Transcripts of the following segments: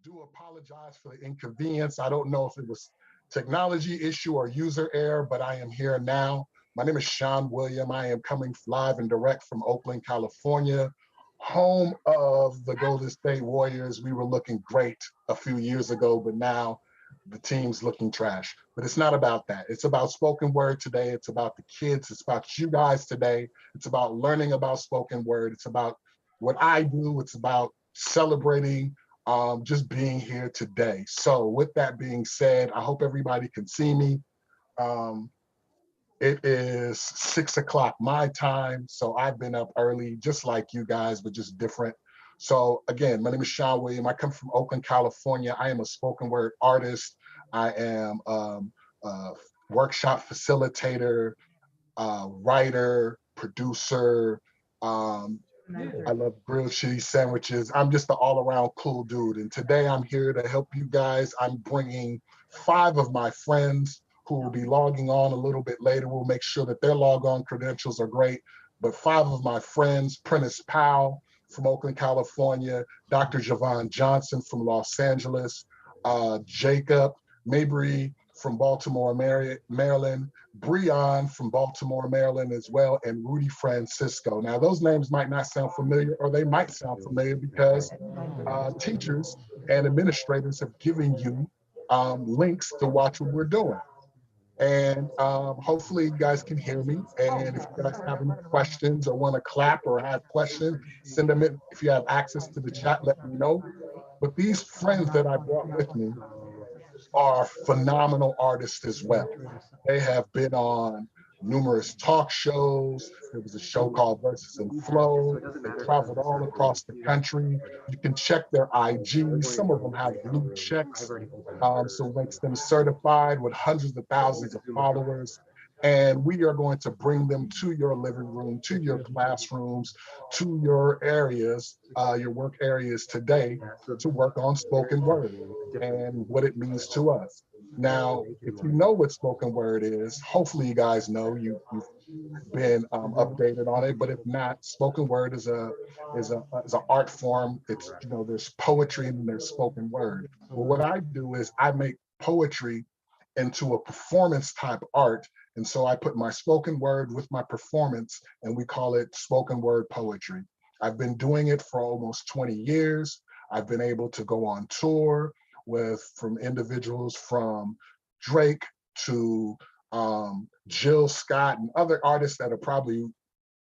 do apologize for the inconvenience. I don't know if it was technology issue or user error, but I am here now. My name is Sean William. I am coming live and direct from Oakland, California, home of the Golden State Warriors. We were looking great a few years ago, but now the team's looking trash. But it's not about that. It's about spoken word today. It's about the kids. It's about you guys today. It's about learning about spoken word. It's about what I do. It's about celebrating just being here today. So with that being said, I hope everybody can see me. Um, it is 6 o'clock my time, so I've been up early, just like you guys, but just different. So again, my name is Sean William. I come from Oakland, California. I am a spoken word artist. I am a workshop facilitator, writer, producer. Um, I love grilled cheese sandwiches. I'm just an all around cool dude. And today I'm here to help you guys. I'm bringing 5 of my friends who will be logging on a little bit later. We'll make sure that their log on credentials are great. But 5 of my friends, Prentice Powell from Oakland, California, Dr. Javon Johnson from Los Angeles, Jacob Mabry from Baltimore, Maryland, Breon from Baltimore, Maryland as well, and Rudy Francisco. Now, those names might not sound familiar, or they might sound familiar because teachers and administrators have given you links to watch what we're doing. And hopefully you guys can hear me. And if you guys have any questions or want to clap or have questions, send them in. If you have access to the chat, let me know. But these friends that I brought with me are phenomenal artists as well. They have been on numerous talk shows. There was a show called Versus and Flow. They traveled all across the country. You can check their IGs. Some of them have blue checks, so it makes them certified with hundreds of thousands of followers. And we are going to bring them to your living room, to your classrooms, to your areas, your work areas today to work on spoken word and what it means to us. Now, if you know what spoken word is, hopefully you guys know you've been updated on it. But if not, spoken word is an art form. It's there's poetry and there's spoken word. Well, what I do is I make poetry into a performance type art. And so I put my spoken word with my performance, and we call it spoken word poetry. I've been doing it for almost 20 years. I've been able to go on tour from individuals from Drake to Jill Scott and other artists that are probably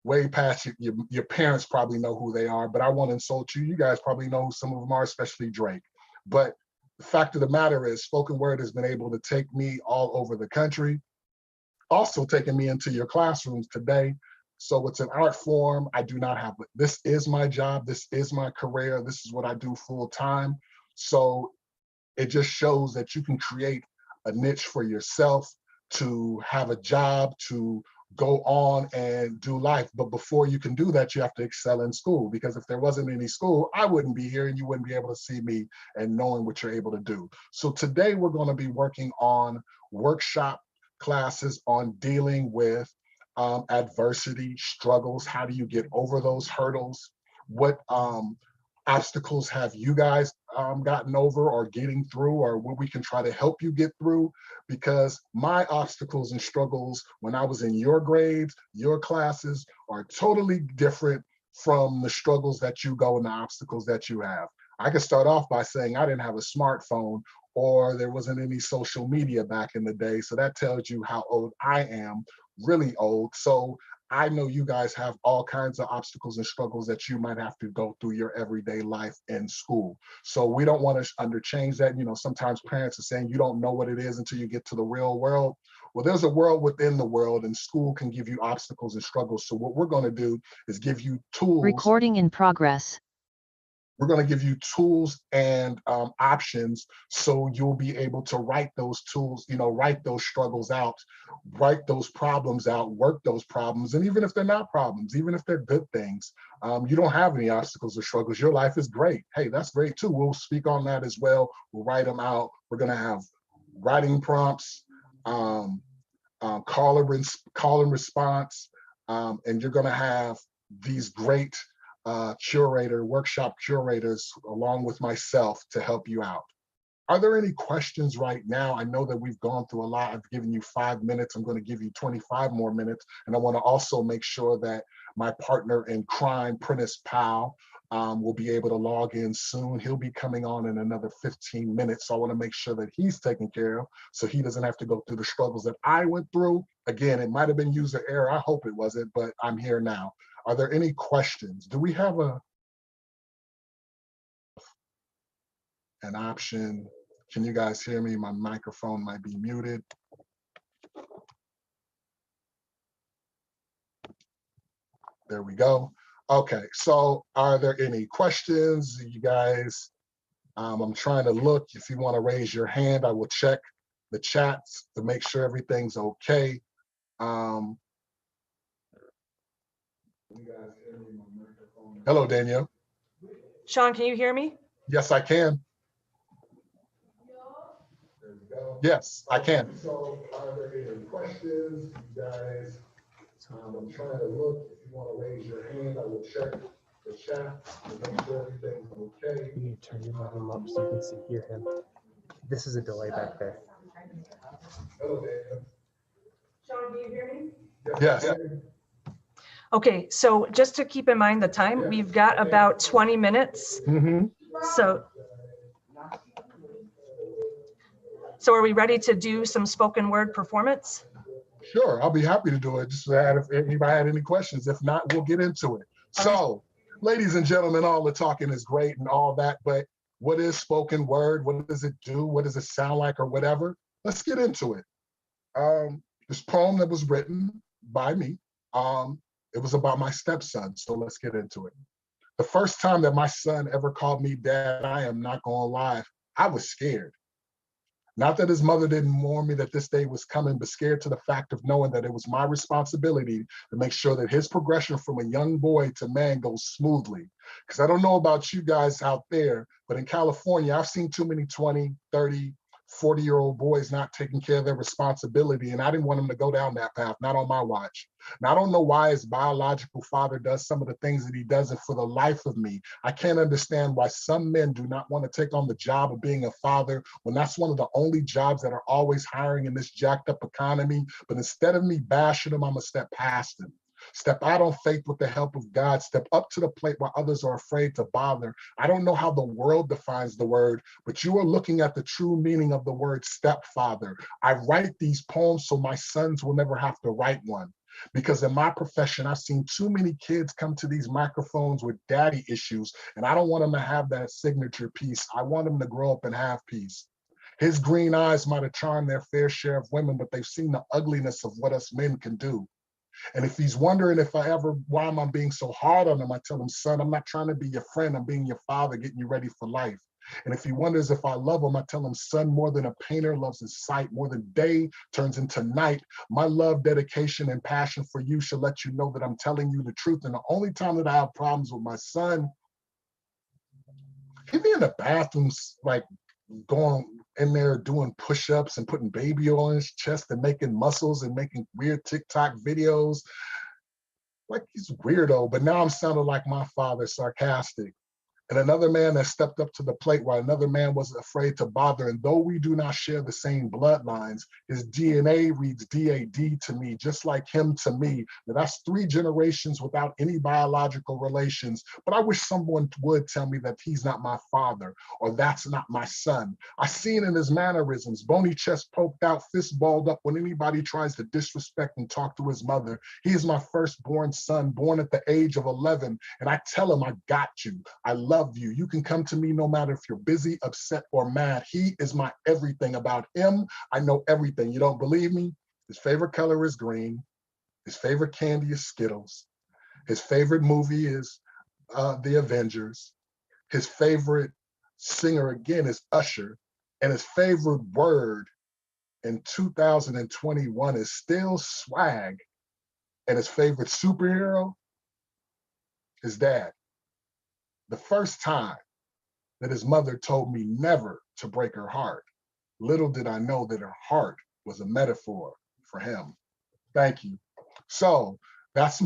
way past your parents probably know who they are, but I won't insult you. You guys probably know who some of them are, especially Drake. But the fact of the matter is, spoken word has been able to take me all over the country, also taking me into your classrooms today. So it's an art form. I do not have, this is my job. This is my career. This is what I do full time. So it just shows that you can create a niche for yourself to have a job, to go on and do life. But before you can do that, you have to excel in school, because if there wasn't any school, I wouldn't be here and you wouldn't be able to see me and knowing what you're able to do. So today we're going to be working on workshop classes on dealing with adversity, struggles. How do you get over those hurdles? What obstacles have you guys gotten over or getting through, or what we can try to help you get through? Because my obstacles and struggles when I was in your grades, your classes, are totally different from the struggles that you go and the obstacles that you have. I could start off by saying I didn't have a smartphone, or there wasn't any social media back in the day. So that tells you how old I am, really old. So I know you guys have all kinds of obstacles and struggles that you might have to go through your everyday life in school. So we don't want to underchange that. Sometimes parents are saying you don't know what it is until you get to the real world. Well, there's a world within the world, and school can give you obstacles and struggles. So what we're going to do is give you tools. Recording in progress. We're going to give you tools and options, so you'll be able to write those tools, write those struggles out, write those problems out, work those problems. And even if they're not problems, even if they're good things, you don't have any obstacles or struggles, your life is great. Hey, that's great too. We'll speak on that as well. We'll write them out. We're going to have writing prompts, call and response, and you're going to have these great workshop curators, along with myself to help you out. Are there any questions right now? I know that we've gone through a lot. I've given you 5 minutes. I'm going to give you 25 more minutes. And I want to also make sure that my partner in crime, Prentice Powell, will be able to log in soon. He'll be coming on in another 15 minutes. So I want to make sure that he's taken care of so he doesn't have to go through the struggles that I went through. Again, it might have been user error. I hope it wasn't, but I'm here now. Are there any questions? Do we have an option? Can you guys hear me? My microphone might be muted. There we go. Okay, so are there any questions? You guys, I'm trying to look. If you want to raise your hand, I will check the chats to make sure everything's okay. You guys hear me? My microphone. Hello, Danielle. Sean, can you hear me? Yes, I can. Yes, I can. So are there any questions, you guys? I'm trying to look. If you want to raise your hand, I will check the chat to make sure everything's okay. You need to turn your volume up so you can hear him. This is a delay back there. Hello, Daniel. Sean, can you hear me? Yes. Okay, so just to keep in mind the time, we've got about 20 minutes. So are we ready to do some spoken word performance? Sure, I'll be happy to do it. Just if anybody had any questions. If not, we'll get into it. So, ladies and gentlemen, all the talking is great and all that, but what is spoken word? What does it do? What does it sound like or whatever? Let's get into it. This poem that was written by me, it was about my stepson, so let's get into it. The first time that my son ever called me dad, I am not gonna lie, I was scared. Not that his mother didn't warn me that this day was coming, but scared to the fact of knowing that it was my responsibility to make sure that his progression from a young boy to man goes smoothly. Because I don't know about you guys out there, but in California, I've seen too many 20, 30, 40-year-old boys not taking care of their responsibility, and I didn't want him to go down that path, not on my watch. Now, I don't know why his biological father does some of the things that he does, and for the life of me, I can't understand why some men do not want to take on the job of being a father when that's one of the only jobs that are always hiring in this jacked up economy. But instead of me bashing him, I'm gonna step past him. Step out on faith with the help of God. Step up to the plate while others are afraid to bother. I don't know how the world defines the word, but you are looking at the true meaning of the word stepfather. I write these poems so my sons will never have to write one. Because in my profession, I've seen too many kids come to these microphones with daddy issues, and I don't want them to have that signature piece. I want them to grow up and have peace. His green eyes might have charmed their fair share of women, but they've seen the ugliness of what us men can do. And if he's wondering why am I being so hard on him, I tell him, son, I'm not trying to be your friend. I'm being your father, getting you ready for life. And if he wonders if I love him, I tell him, son, more than a painter loves his sight, more than day turns into night, my love, dedication, and passion for you should let you know that I'm telling you the truth. And the only time that I have problems with my son, he'd be in the bathrooms, like going in there doing push-ups and putting baby oil on his chest and making muscles and making weird TikTok videos. Like, he's weirdo, but now I'm sounding like my father, sarcastic. And another man that stepped up to the plate while another man wasn't afraid to bother. And though we do not share the same bloodlines, his DNA reads DAD to me, just like him to me. Now, that's 3 generations without any biological relations. But I wish someone would tell me that he's not my father or that's not my son. I seen in his mannerisms, bony chest poked out, fist balled up when anybody tries to disrespect and talk to his mother. He is my firstborn son, born at the age of 11. And I tell him, I got you. I love you. You can come to me no matter if you're busy, upset, or mad. He is my everything. About him, I know everything. You don't believe me? His favorite color is green. His favorite candy is Skittles. His favorite movie is The Avengers. His favorite singer, again, is Usher. And his favorite word in 2021 is still swag. And his favorite superhero is dad. The first time that his mother told me never to break her heart, little did I know that her heart was a metaphor for him. Thank you. So that's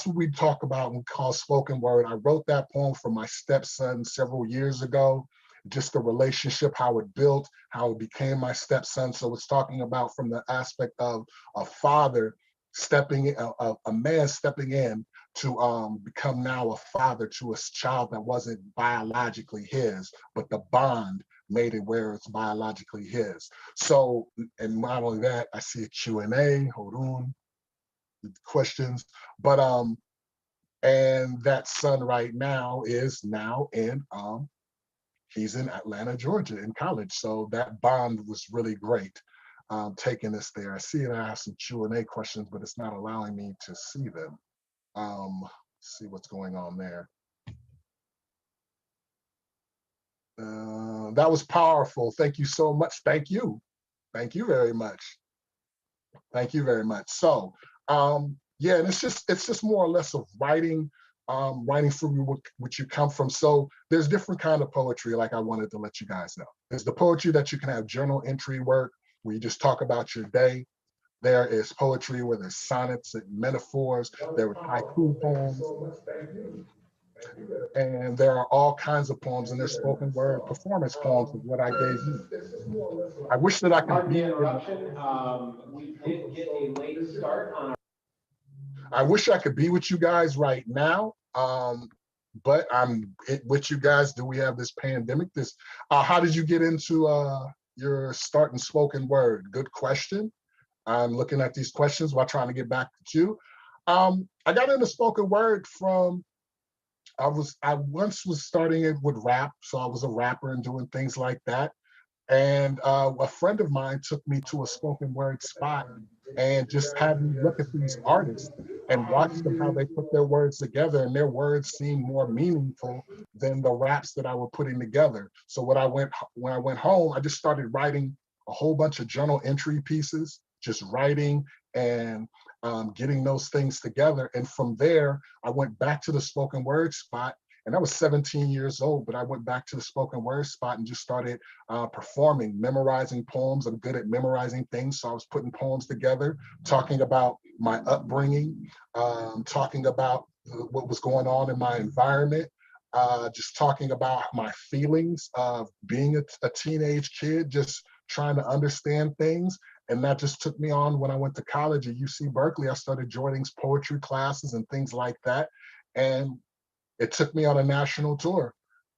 what we talk about when we call spoken word. I wrote that poem for my stepson several years ago, just the relationship, how it built, how it became my stepson. So it's talking about from the aspect of a father stepping in, a man stepping in to become now a father to a child that wasn't biologically his, but the bond made it where it's biologically his. So, and not only that, I see a Q&A, hold on, questions, but and that son right now is now in he's in Atlanta, Georgia in college. So that bond was really great, taking us there. I see that I have some Q&A questions, but it's not allowing me to see them. See what's going on there. That was powerful. Thank you so much. Thank you. Thank you very much. Thank you very much. So, yeah, and it's just more or less of writing, writing from what you come from. So there's different kind of poetry, like I wanted to let you guys know. There's the poetry that you can have journal entry work, where you just talk about your day. There is poetry where there's sonnets and metaphors. There are haiku poems. And there are all kinds of poems, and there's spoken word performance poems is what I gave you. I wish that I could be we did get a late start on. I wish I could be with you guys right now, but I'm with you guys. Do we have this pandemic? How did you get into your starting spoken word? Good question. I'm looking at these questions while trying to get back to you. I got into spoken word from, I once was starting it with rap, so I was a rapper and doing things like that. And a friend of mine took me to a spoken word spot and just had me look at these artists and watch them, how they put their words together, and their words seemed more meaningful than the raps that I were putting together. So when I went home, I just started writing a whole bunch of journal entry pieces, just writing and getting those things together. And from there, I went back to the spoken word spot, and I was 17 years old, but I went back to the spoken word spot and just started performing, memorizing poems. I'm good at memorizing things, so I was putting poems together, talking about my upbringing, talking about what was going on in my environment, just talking about my feelings of being a teenage kid, just trying to understand things. And that just took me on when I went to college at UC Berkeley. I started joining poetry classes and things like that. And it took me on a national tour.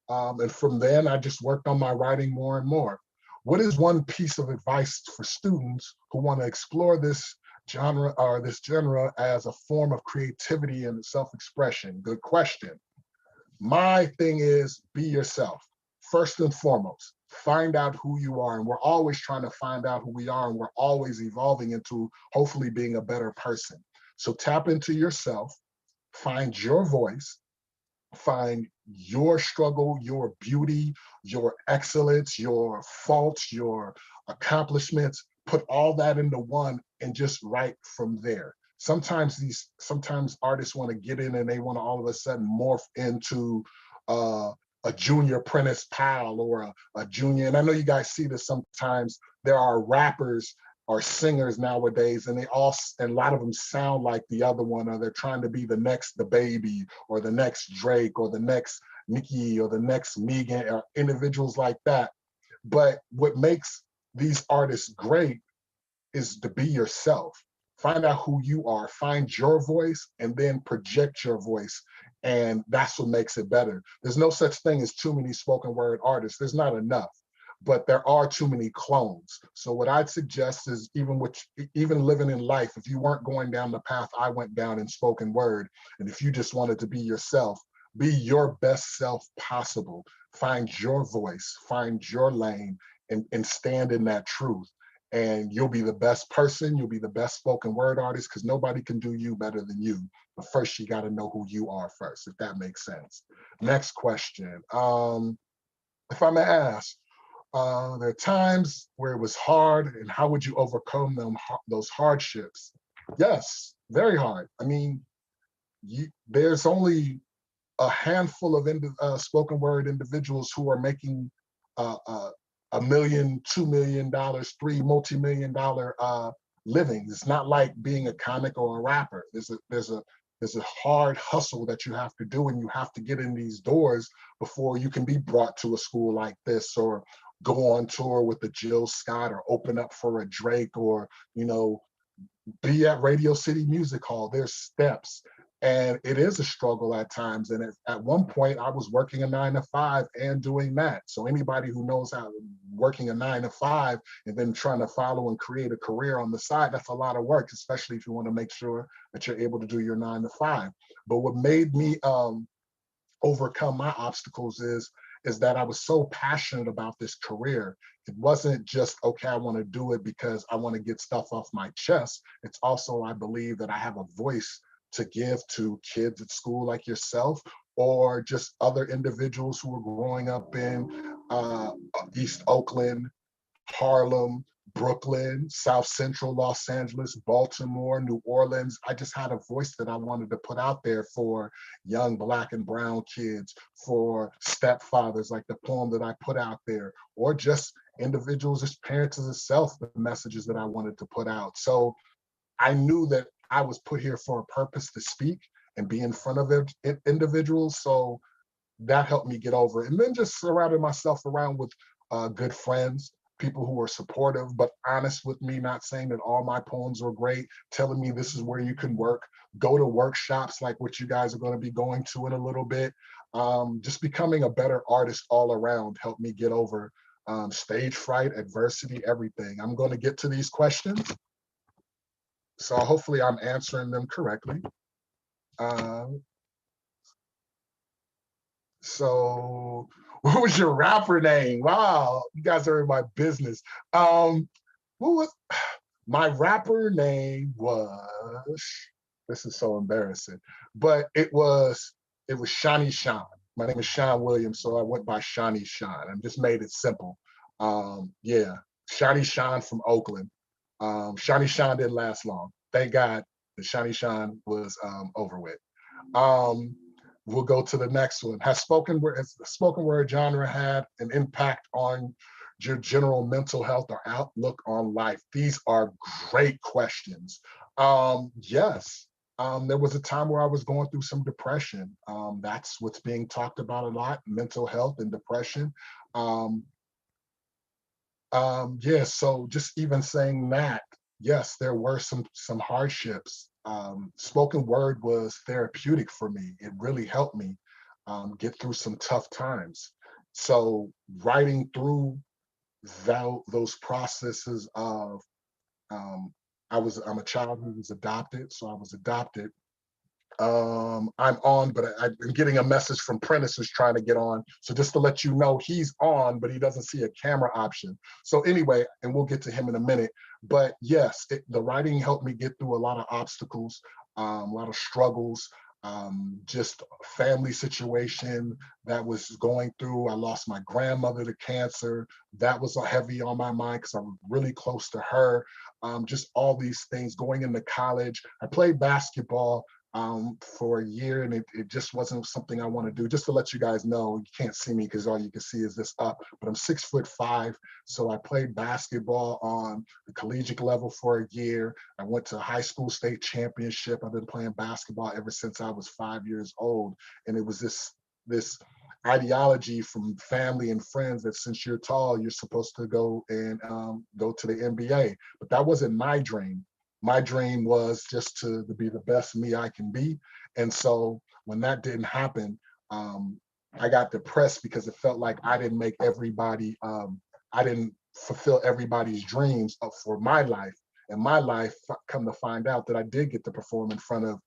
And from then, I just worked on my writing more and more. What is one piece of advice for students who want to explore this genre as a form of creativity and self-expression? Good question. My thing is, be yourself. First and foremost, find out who you are. And we're always trying to find out who we are, and we're always evolving into hopefully being a better person. So tap into yourself, find your voice, find your struggle, your beauty, your excellence, your faults, your accomplishments, put all that into one and just write from there. Sometimes artists want to get in and they want to all of a sudden morph into a junior Prentice Powell or a junior, and I know you guys see this sometimes, there are rappers or singers nowadays, and a lot of them sound like the other one, or they're trying to be the next DaBaby or the next Drake or the next Nicki or the next Megan, or individuals like that. But what makes these artists great is to be yourself. Find out who you are, find your voice, and then project your voice. And that's what makes it better. There's no such thing as too many spoken word artists. There's not enough, but there are too many clones. So what I'd suggest is even living in life, if you weren't going down the path I went down in spoken word, and if you just wanted to be yourself, be your best self possible. Find your voice, find your lane, and stand in that truth. And you'll be the best person, you'll be the best spoken word artist, because nobody can do you better than you. But first, you got to know who you are first, if that makes sense. Next question. If I may ask, there are times where it was hard, and how would you overcome those hardships? Yes, very hard. I mean, there's only a handful of spoken word individuals who are making $1 million, $2 million, $3 multi-million living. It's not like being a comic or a rapper. There's a hard hustle that you have to do, and you have to get in these doors before you can be brought to a school like this, or go on tour with a Jill Scott, or open up for a Drake, or, you know, be at Radio City Music Hall. There's steps, and it is a struggle at times. And at one point, I was working a 9 to 5 and doing that. So anybody who knows how working a 9 to 5 and then trying to follow and create a career on the side, that's a lot of work, especially if you want to make sure that you're able to do your 9 to 5. But what made me overcome my obstacles is that I was so passionate about this career. It wasn't just, okay, I want to do it because I want to get stuff off my chest. It's also, I believe that I have a voice to give to kids at school like yourself, or just other individuals who are growing up in East Oakland, Harlem, Brooklyn, South Central Los Angeles, Baltimore, New Orleans. I just had a voice that I wanted to put out there for young Black and brown kids, for stepfathers, like the poem that I put out there, or just individuals as parents as itself, the messages that I wanted to put out. So I knew that I was put here for a purpose, to speak and be in front of individuals. So that helped me get over it. And then just surrounding myself around with good friends, people who were supportive but honest with me, not saying that all my poems were great, telling me this is where you can work, go to workshops like what you guys are going to be going to in a little bit. Just becoming a better artist all around helped me get over stage fright, adversity, everything. I'm going to get to these questions, so hopefully I'm answering them correctly. So what was your rapper name? Wow, you guys are in my business. What was my rapper name? Was, this is so embarrassing, but it was Shawnee Sean. My name is Sean Williams, so I went by Shawnee Sean. I just made it simple. Yeah, Shawnee Sean from Oakland. Shawnee Sean didn't last long. Thank God the Shawnee Sean was over with. We'll go to the next one. Has the spoken word genre had an impact on your general mental health or outlook on life? These are great questions. Yes. There was a time where I was going through some depression. That's what's being talked about a lot, mental health and depression. Yeah, so just even saying that, yes, there were some hardships. Spoken word was therapeutic for me. It really helped me get through some tough times. So writing through those processes of, I'm a child who was adopted, so I was adopted. I'm on, but I've been getting a message from Prentice who's trying to get on. So just to let you know, he's on, but he doesn't see a camera option. So anyway, and we'll get to him in a minute. But yes, the writing helped me get through a lot of obstacles, a lot of struggles, just family situation that was going through. I lost my grandmother to cancer. That was heavy on my mind because I'm really close to her. Just all these things, going into college. I played basketball for a year, and it just wasn't something I want to do. Just to let you guys know, you can't see me because all you can see is this up, but I'm 6'5", so I played basketball on the collegiate level for a year. I went to high school state championship. I've been playing basketball ever since I was 5 years old, and it was this ideology from family and friends that since you're tall, you're supposed to go and go to the NBA, but that wasn't my dream. My dream was just to be the best me I can be. And so when that didn't happen, I got depressed because it felt like I didn't make everybody, I didn't fulfill everybody's dreams for my life. And my life, come to find out that I did get to perform in front of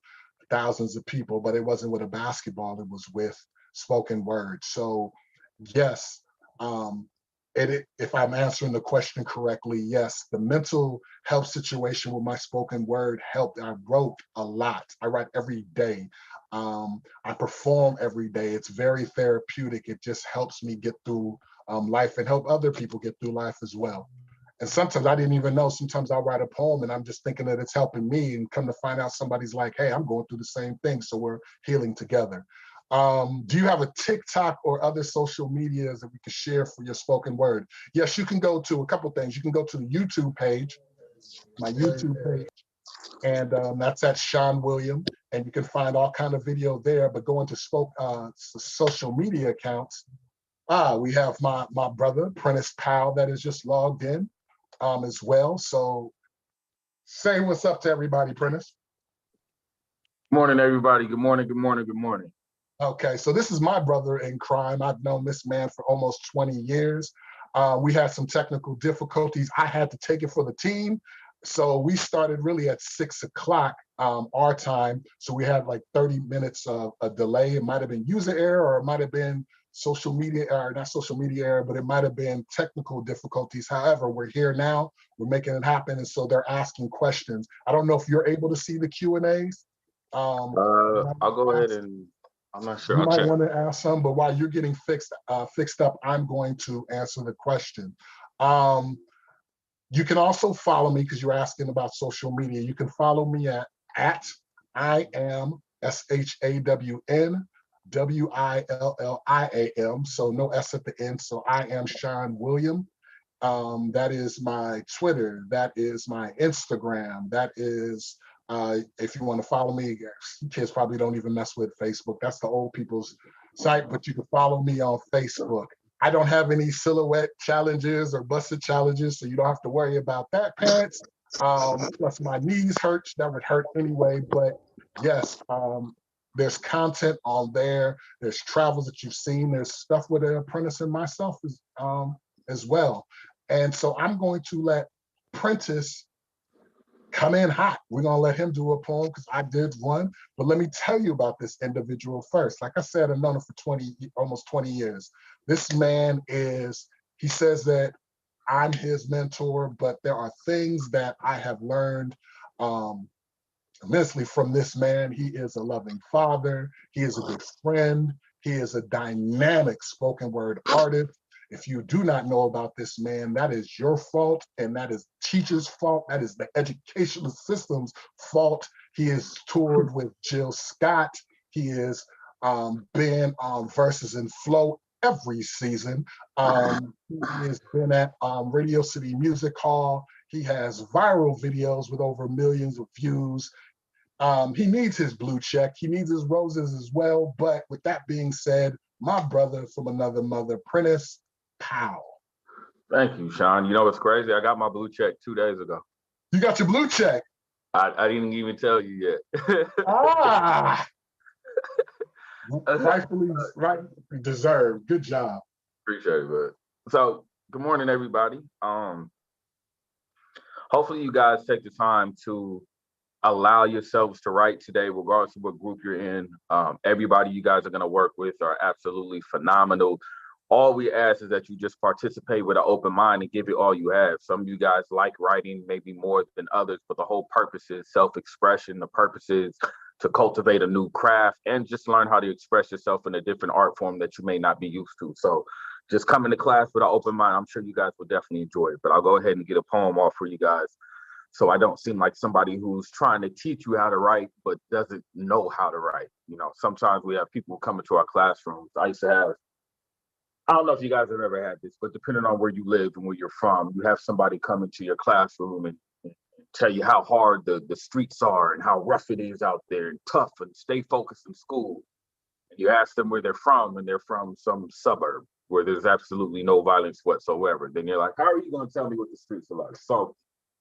thousands of people, but it wasn't with a basketball, it was with spoken word. So yes, if I'm answering the question correctly, yes, the mental health situation with my spoken word helped. I wrote a lot. I write every day. I perform every day. It's very therapeutic. It just helps me get through life and help other people get through life as well. And sometimes I didn't even know. Sometimes I'll write a poem and I'm just thinking that it's helping me, and come to find out somebody's like, hey, I'm going through the same thing. So we're healing together. Do you have a TikTok or other social medias that we can share for your spoken word? Yes, you can go to a couple things. You can go to the YouTube page. my YouTube page, and that's at Sean William. And you can find all kind of video there, but go into social media accounts. We have my brother, Prentice Powell, that is just logged in as well. So say what's up to everybody, Prentice. Good morning, everybody. Good morning, good morning, good morning. Okay, so this is my brother in crime. I've known this man for almost 20 years. We had some technical difficulties. I had to take it for the team. So we started really at 6 o'clock our time. So we had like 30 minutes of a delay. It might have been user error, or it might have been social media, or not social media error, but it might have been technical difficulties. However, we're here now, we're making it happen. And so they're asking questions. I don't know if you're able to see the Q&As. I'll go ahead and, I'm not sure. You I'll might check. want to ask some, but while you're getting fixed up, I'm going to answer the question. You can also follow me, because you're asking about social media. You can follow me at I am SHAWN WILLIAM. So no S at the end. So I am Sean William. That is my Twitter. That is my Instagram. That is, if you want to follow me, kids probably don't even mess with Facebook. That's the old people's site, but you can follow me on Facebook. I don't have any silhouette challenges or busted challenges, so you don't have to worry about that, parents. Plus my knees hurt, that would hurt anyway, but yes, there's content on there. There's travels that you've seen. There's stuff with the apprentice and myself as well. And so I'm going to let Prentice come in hot. We're gonna let him do a poem because I did one, but let me tell you about this individual first. Like I said, I've known him for almost 20 years. This man he says that I'm his mentor, but there are things that I have learned immensely from this man. He is a loving father. He is a good friend. He is a dynamic spoken word artist. If you do not know about this man, that is your fault, and that is teachers' fault. That is the educational system's fault. He has toured with Jill Scott. He has been on Versus and Flow every season. He has been at Radio City Music Hall. He has viral videos with over millions of views. He needs his blue check. He needs his roses as well. But with that being said, my brother from another mother, Prentice Powell. Thank you, Sean. You know what's crazy? I got my blue check 2 days ago. You got your blue check? I didn't even tell you yet. Ah! Rightfully deserved. Good job. Appreciate it, bud. So, good morning, everybody. Hopefully you guys take the time to allow yourselves to write today, regardless of what group you're in. Everybody you guys are gonna work with are absolutely phenomenal. All we ask is that you just participate with an open mind and give it all you have. Some of you guys like writing maybe more than others, but the whole purpose is self-expression. The purpose is to cultivate a new craft and just learn how to express yourself in a different art form that you may not be used to. So just come into class with an open mind. I'm sure you guys will definitely enjoy it, but I'll go ahead and get a poem off for you guys, so I don't seem like somebody who's trying to teach you how to write, but doesn't know how to write. You know, sometimes we have people come into our classrooms. I used to have, I don't know if you guys have ever had this, but depending on where you live and where you're from, you have somebody come into your classroom and tell you how hard the streets are and how rough it is out there and tough, and stay focused in school. And you ask them where they're from, and they're from some suburb where there's absolutely no violence whatsoever. Then you're like, how are you going to tell me what the streets are like? So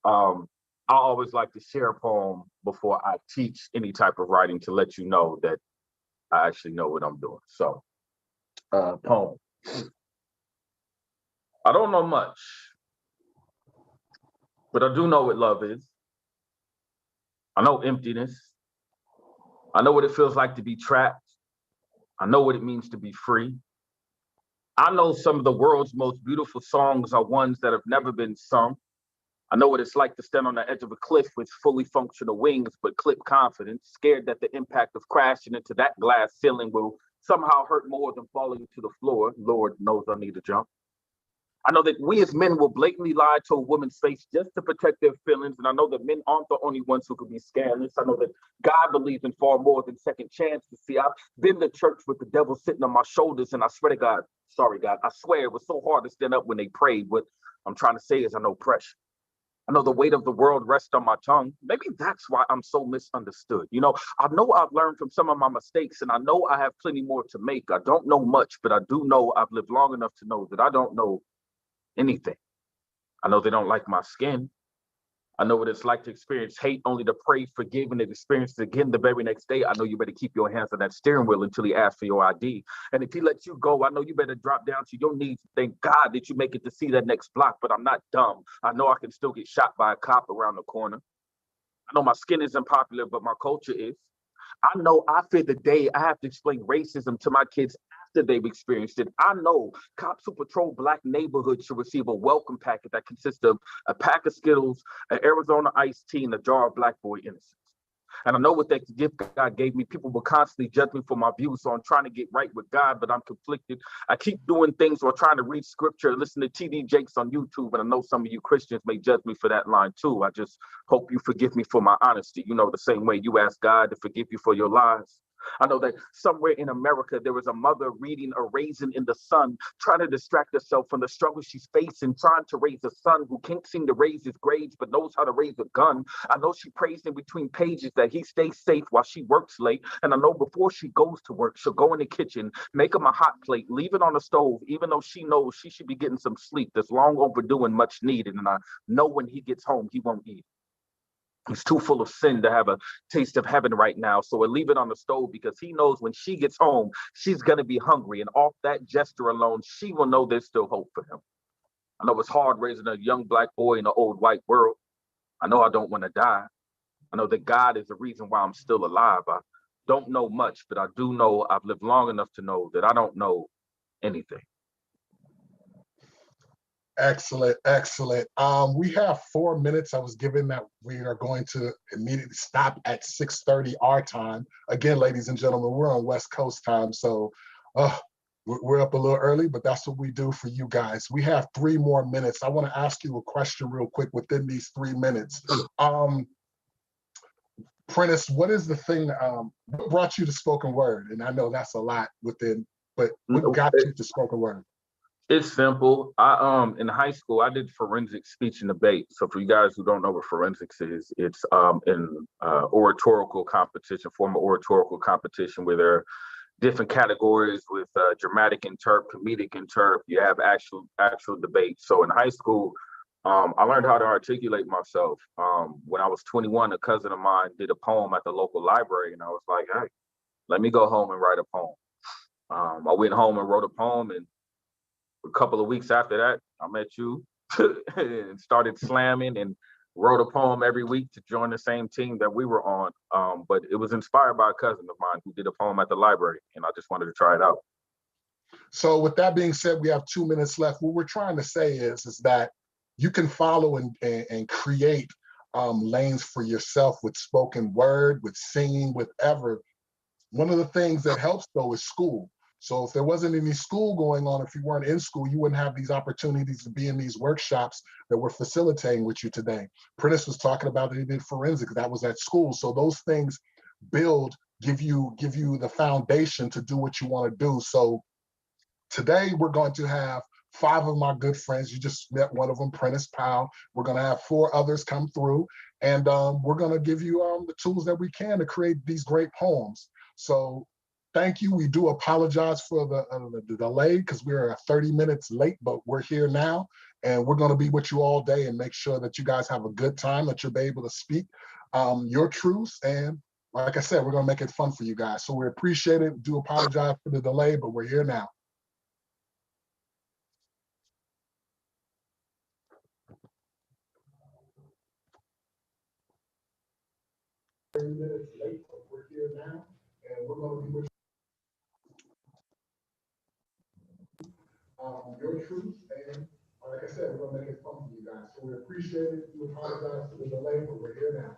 I always like to share a poem before I teach any type of writing, to let you know that I actually know what I'm doing. So, poem. I don't know much, but I do know what love is. I know emptiness. I know what it feels like to be trapped. I know what it means to be free. I know some of the world's most beautiful songs are ones that have never been sung. I know what it's like to stand on the edge of a cliff with fully functional wings, but clip confidence, scared that the impact of crashing into that glass ceiling will somehow hurt more than falling to the floor. Lord knows I need to jump. I know that we as men will blatantly lie to a woman's face just to protect their feelings. And I know that men aren't the only ones who could be scandalous. I know that God believes in far more than second chances. See, I've been to church with the devil sitting on my shoulders, and I swear to God, sorry, God, I swear it was so hard to stand up when they prayed. What I'm trying to say is I know pressure. I know the weight of the world rests on my tongue. Maybe that's why I'm so misunderstood. You know I've learned from some of my mistakes, and I know I have plenty more to make. I don't know much, but I do know I've lived long enough to know that I don't know anything. I know they don't like my skin. I know what it's like to experience hate, only to pray, forgive, and experience it again the very next day. I know you better keep your hands on that steering wheel until he asks for your ID. And if he lets you go, I know you better drop down to your knees. Thank God that you make it to see that next block, but I'm not dumb. I know I can still get shot by a cop around the corner. I know my skin isn't popular, but my culture is. I know I fear the day I have to explain racism to my kids after they've experienced it. I know cops who patrol Black neighborhoods should receive a welcome packet that consists of a pack of Skittles, an Arizona iced tea, and a jar of Black boy innocence. And I know with that gift God gave me, people will constantly judge me for my views. So I'm trying to get right with God, but I'm conflicted. I keep doing things while trying to read scripture, listen to TD Jakes on YouTube. And I know some of you Christians may judge me for that line too. I just hope you forgive me for my honesty. You know, the same way you ask God to forgive you for your lies. I know that somewhere in America, there is a mother reading a raisin in the sun, trying to distract herself from the struggle she's facing, trying to raise a son who can't seem to raise his grades, but knows how to raise a gun. I know she prays in between pages that he stays safe while she works late. And I know before she goes to work, she'll go in the kitchen, make him a hot plate, leave it on the stove, even though she knows she should be getting some sleep that's long overdue and much needed. And I know when he gets home, he won't eat. He's too full of sin to have a taste of heaven right now. So he'll leave it on the stove because he knows when she gets home, she's going to be hungry. And off that gesture alone, she will know there's still hope for him. I know it's hard raising a young Black boy in an old white world. I know I don't want to die. I know that God is the reason why I'm still alive. I don't know much, but I do know I've lived long enough to know that I don't know anything. Excellent, excellent. We have 4 minutes. I was given that we are going to immediately stop at 6:30 our time. Again, ladies and gentlemen, we're on West Coast time, so we're up a little early, but that's what we do for you guys. We have 3 more minutes. I want to ask you a question real quick within these 3 minutes. Prentice, what is the thing, what brought you to spoken word? And I know that's a lot within, but what got you to spoken word? It's simple. In high school, I did forensic speech and debate. So for you guys who don't know what forensics is, it's an oratorical competition, form of oratorical competition where there are different categories with dramatic interp, comedic interp. You have actual debate. So in high school, I learned how to articulate myself. When I was 21, a cousin of mine did a poem at the local library, and I was like, hey, let me go home and write a poem. I went home and wrote a poem, and a couple of weeks after that, I met you and started slamming and wrote a poem every week to join the same team that we were on. But it was inspired by a cousin of mine who did a poem at the library, and I just wanted to try it out. So with that being said, we have 2 minutes left. What we're trying to say is that you can follow and create lanes for yourself with spoken word, with singing, with ever. One of the things that helps though is school. So if there wasn't any school going on, if you weren't in school, you wouldn't have these opportunities to be in these workshops that we're facilitating with you today. Prentice was talking about that he did forensics, that was at school. So those things give you the foundation to do what you want to do. So today we're going to have 5 of my good friends. You just met one of them, Prentice Powell. We're going to have 4 others come through, and we're going to give you the tools that we can to create these great poems. So thank you. We do apologize for the delay because we're 30 minutes late, but we're here now, and we're going to be with you all day and make sure that you guys have a good time, that you'll be able to speak your truths. And like I said, we're going to make it fun for you guys. So we appreciate it. Do apologize for the delay, but we're here now. Minutes late, but we're here now, and we're going to be with your truth. And like I said, we're going to make it fun for you guys. So we appreciate it. We apologize for the delay, but we're here now.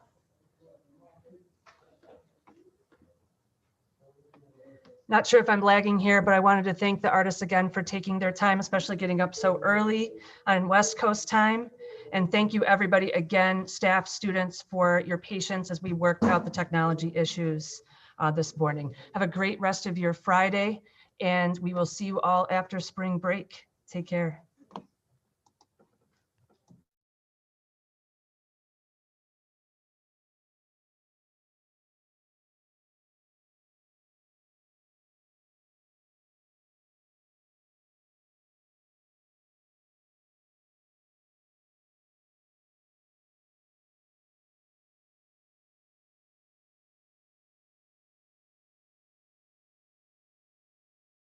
Not sure if I'm lagging here, but I wanted to thank the artists again for taking their time, especially getting up so early on West Coast time. And thank you everybody again, staff, students, for your patience as we worked out the technology issues this morning. Have a great rest of your Friday, and we will see you all after spring break. Take care.